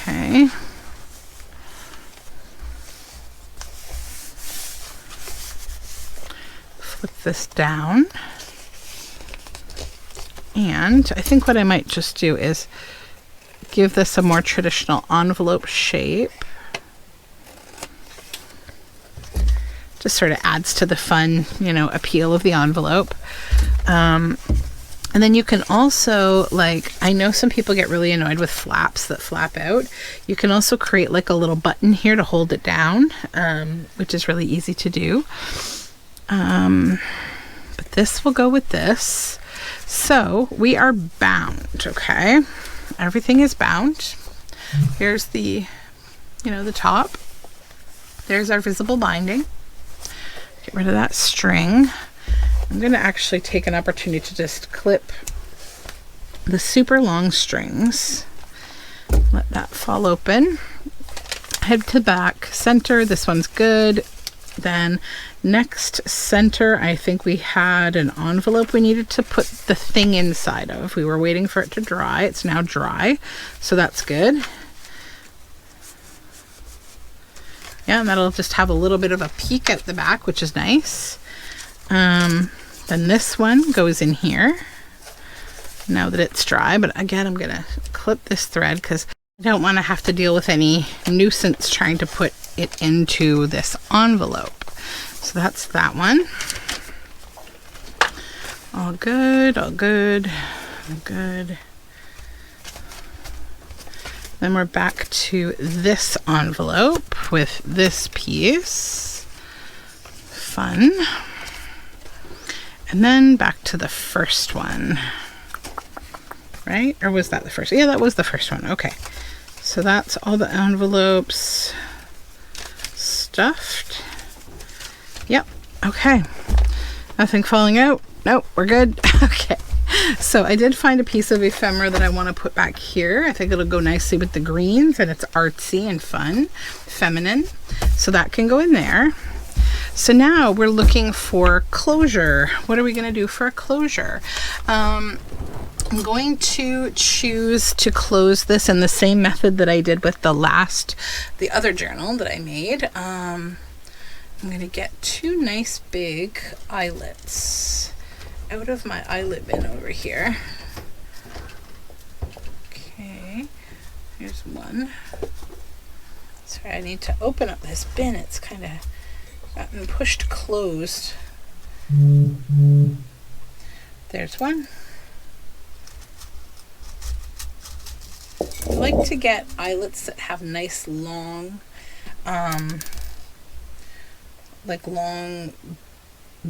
Okay. Flip this down. And I think what I might just do is give this a more traditional envelope shape. Just sort of adds to the fun, appeal of the envelope. And then you can also, I know some people get really annoyed with flaps that flap out. You can also create like a little button here to hold it down, which is really easy to do. But this will go with this. So we are bound, okay? Everything is bound. Here's the, the top. There's our visible binding. Get rid of that string. I'm going to actually take an opportunity to just clip the super long strings. Let that fall open. Head to back, center. This one's good. Then next center, I think we had an envelope we needed to put the thing inside of. We were waiting for it to dry. It's now dry, so that's good. Yeah, and that'll just have a little bit of a peek at the back, which is nice. Then this one goes in here now that it's dry, but again, I'm gonna clip this thread because I don't want to have to deal with any nuisance trying to put it into this envelope. So that's that one. All good, all good, all good. Then we're back to this envelope with this piece. Fun. And then back to the first one. Right? Or was that the first? Yeah, that was the first one. Okay. So that's all the envelopes stuffed. Yep. Okay. Nothing falling out. Nope, we're good. Okay. So I did find a piece of ephemera that I want to put back here. I think it'll go nicely with the greens, and it's artsy and fun, feminine. So that can go in there. So now we're looking for closure. What are we going to do for a closure? I'm going to choose to close this in the same method that I did with the other journal that I made. I'm going to get two nice big eyelets out of my eyelet bin over here. Okay, here's one. Sorry, I need to open up this bin. It's kind of gotten pushed closed. There's one. I like to get eyelets that have nice long, long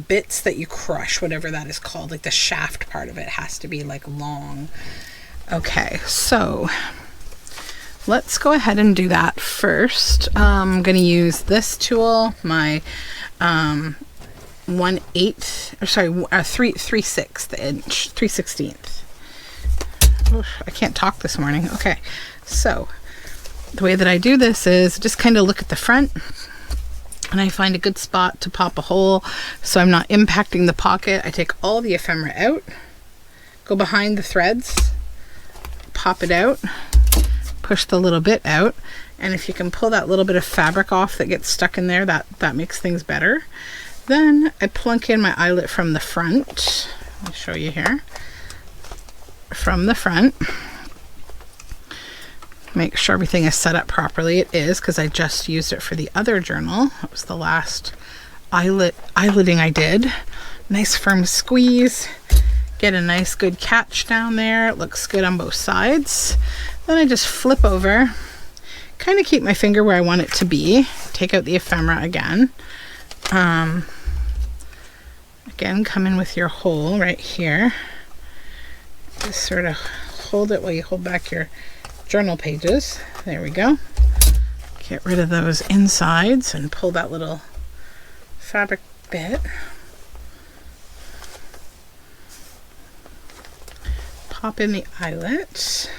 bits that you crush, whatever that is called. Like the shaft part of it has to be like long. Okay, so let's go ahead and do that first. I'm going to use this tool, my 3/6 inch, 3/16. I can't talk this morning. Okay, so the way that I do this is just kind of look at the front, and I find a good spot to pop a hole so I'm not impacting the pocket. I take all the ephemera out, go behind the threads, pop it out, push the little bit out, and if you can pull that little bit of fabric off that gets stuck in there, that makes things better. Then I plunk in my eyelet from the front. Let me show you here. From the front. Make sure everything is set up properly. It is, because I just used it for the other journal. That was the last eyeletting I did. Nice firm squeeze. Get a nice good catch down there. It looks good on both sides. Then I just flip over, kind of keep my finger where I want it to be. Take out the ephemera again. Again, come in with your hole right here. Just sort of hold it while you hold back your journal pages. There we go. Get rid of those insides and pull that little fabric bit. Pop in the eyelet.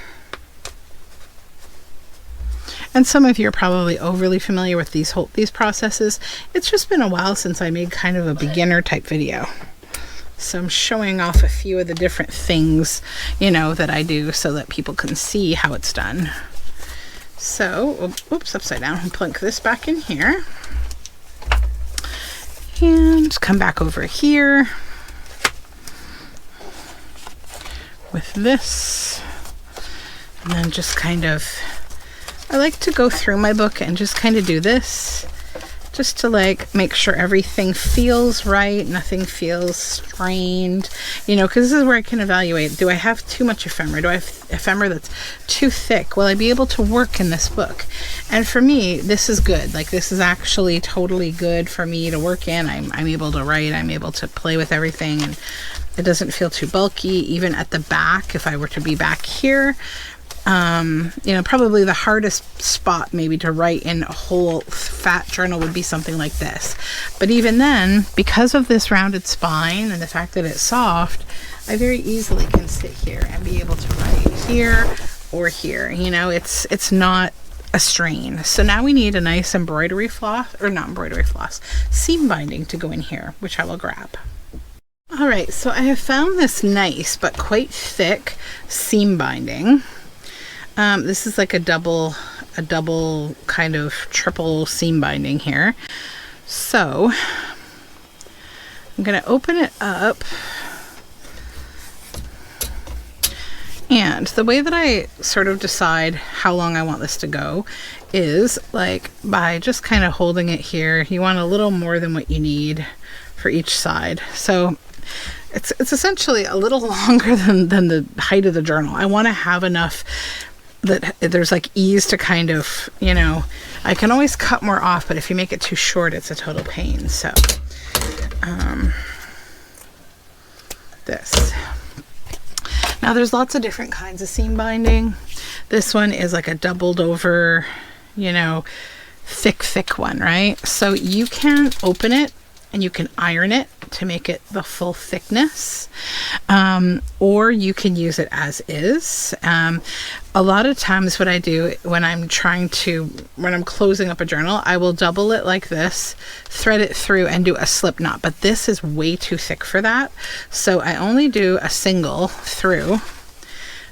And some of you are probably overly familiar with these processes. It's just been a while since I made kind of a beginner type video. So I'm showing off a few of the different things, you know, that I do so that people can see how it's done. So, oops, upside down. I'll plunk this back in here. And come back over here with this. And then just kind of, I like to go through my book and just kind of do this. Just to like make sure everything feels right, nothing feels strained, you know, because this is where I can evaluate. Do I have too much ephemera? Do I have ephemera that's too thick? Will I be able to work in this book? And for me, this is good. Like, this is actually totally good for me to work in. I'm able to write, I'm able to play with everything, and it doesn't feel too bulky. Even at the back, if I were to be back here, you know, probably the hardest spot maybe to write in a whole fat journal would be something like this. But even then, because of this rounded spine and the fact that it's soft, I very easily can sit here and be able to write here or here. You know, it's not a strain. So now we need a nice embroidery floss, or not embroidery floss, seam binding to go in here, which I will grab. All right, so I have found this nice but quite thick seam binding. This is like a double kind of triple seam binding here. So I'm going to open it up. And the way that I sort of decide how long I want this to go is like by just kind of holding it here. You want a little more than what you need for each side. So it's essentially a little longer than the height of the journal. I want to have enough that there's like ease to kind of, you know, I can always cut more off, but if you make it too short, it's a total pain. So this. Now there's lots of different kinds of seam binding. This one is like a doubled over, you know, thick one, right? So you can open it and you can iron it to make it the full thickness, or you can use it as is. A lot of times what I do when I'm closing up a journal, I will double it like this, thread it through and do a slip knot, but this is way too thick for that. So I only do a single through.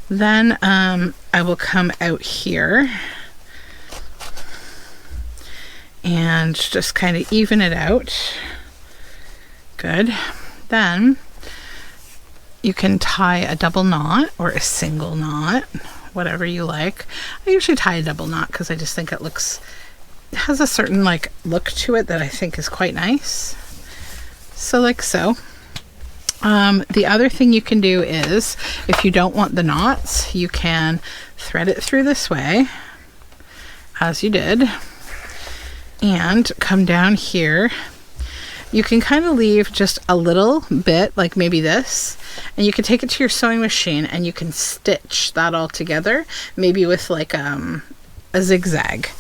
Then I will come out here and just kind of even it out. Good. Then you can tie a double knot or a single knot, whatever you like. I usually tie a double knot because I just think it has a certain like look to it that I think is quite nice. So like so. The other thing you can do is, if you don't want the knots, you can thread it through this way, as you did, and come down here. You can kind of leave just a little bit, like maybe this, and you can take it to your sewing machine and you can stitch that all together, maybe with like a zigzag.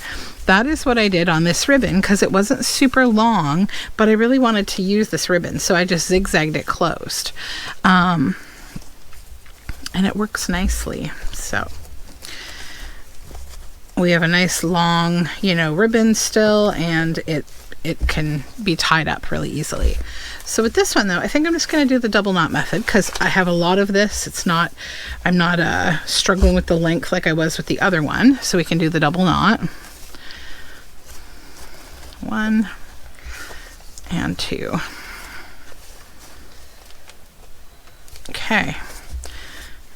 That is what I did on this ribbon because it wasn't super long, but I really wanted to use this ribbon, so I just zigzagged it closed. And it works nicely. So we have a nice long, you know, ribbon still, and it can be tied up really easily. So with this one though, I think I'm just going to do the double knot method because I have a lot of this. I'm not struggling with the length like I was with the other one. So we can do the double knot. 1 and 2. Okay.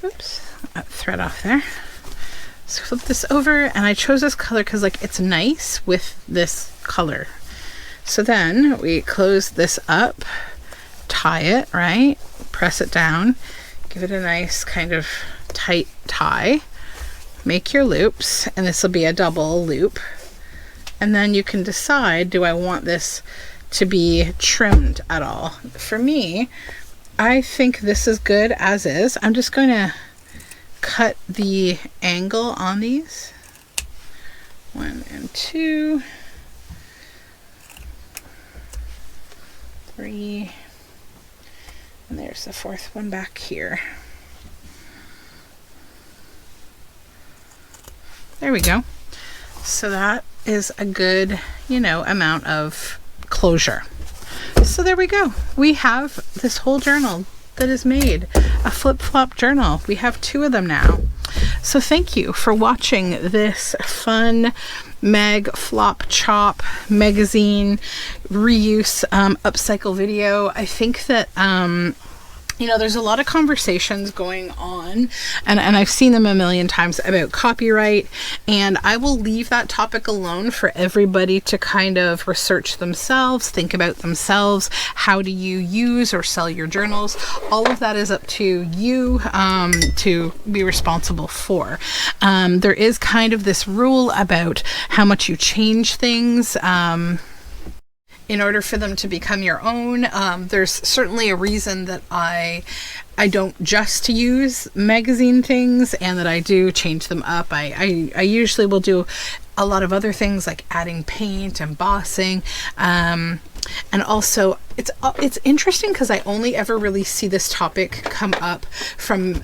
Oops, that thread off there. So flip this over, and I chose this color because like it's nice with this color. So then we close this up, tie it, right? Press it down, give it a nice kind of tight tie, make your loops, and this will be a double loop. And then you can decide, do I want this to be trimmed at all? For me, I think this is good as is. I'm just going to cut the angle on these. 1 and 2, 3, and there's the fourth one back here. There we go. So that is a good, amount of closure. So there we go. We have this whole journal that is made, a flip-flop journal. We have 2 of them now. So thank you for watching this fun mag flop chop magazine reuse upcycle video. I think that there's a lot of conversations going on, and I've seen them a million times about copyright, and I will leave that topic alone for everybody to kind of research themselves, think about themselves. How do you use or sell your journals? All of that is up to you to be responsible for. There is kind of this rule about how much you change things in order for them to become your own. There's certainly a reason that I don't just use magazine things, and that I do change them up. I usually will do a lot of other things like adding paint, embossing, and also it's interesting because I only ever really see this topic come up from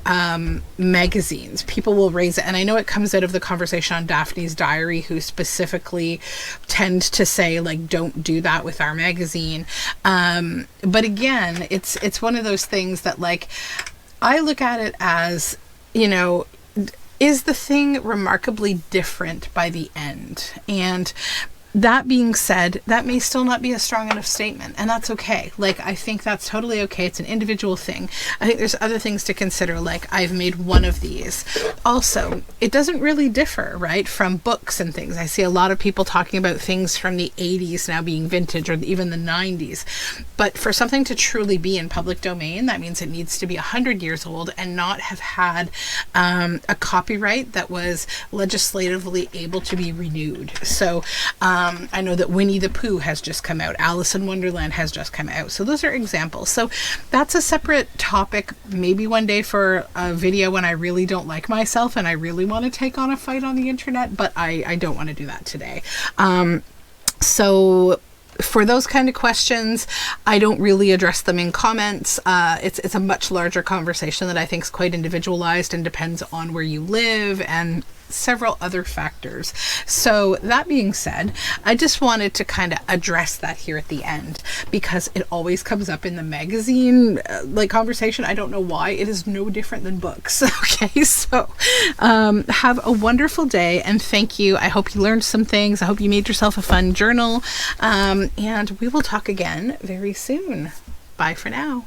magazines. People will raise it, and I know it comes out of the conversation on Daphne's Diary, who specifically tend to say like, don't do that with our magazine. But again, it's one of those things that like I look at it as, is the thing remarkably different by the end? And that being said, that may still not be a strong enough statement, and that's okay. Like, I think that's totally okay. It's an individual thing. I think there's other things to consider, like I've made one of these. Also, it doesn't really differ, right, from books and things. I see a lot of people talking about things from the 80s now being vintage, or even the 90s. But for something to truly be in public domain, that means it needs to be 100 years old and not have had a copyright that was legislatively able to be renewed. So, I know that Winnie the Pooh has just come out. Alice in Wonderland has just come out. So those are examples. So that's a separate topic, maybe one day for a video when I really don't like myself and I really want to take on a fight on the internet, but I don't want to do that today. So for those kind of questions, I don't really address them in comments. It's a much larger conversation that I think is quite individualized and depends on where you live and several other factors. So that being said, I just wanted to kind of address that here at the end because it always comes up in the magazine like conversation. I don't know why. It is no different than books. Okay, so have a wonderful day, and thank you. I hope you learned some things. I hope you made yourself a fun journal, and we will talk again very soon. Bye for now.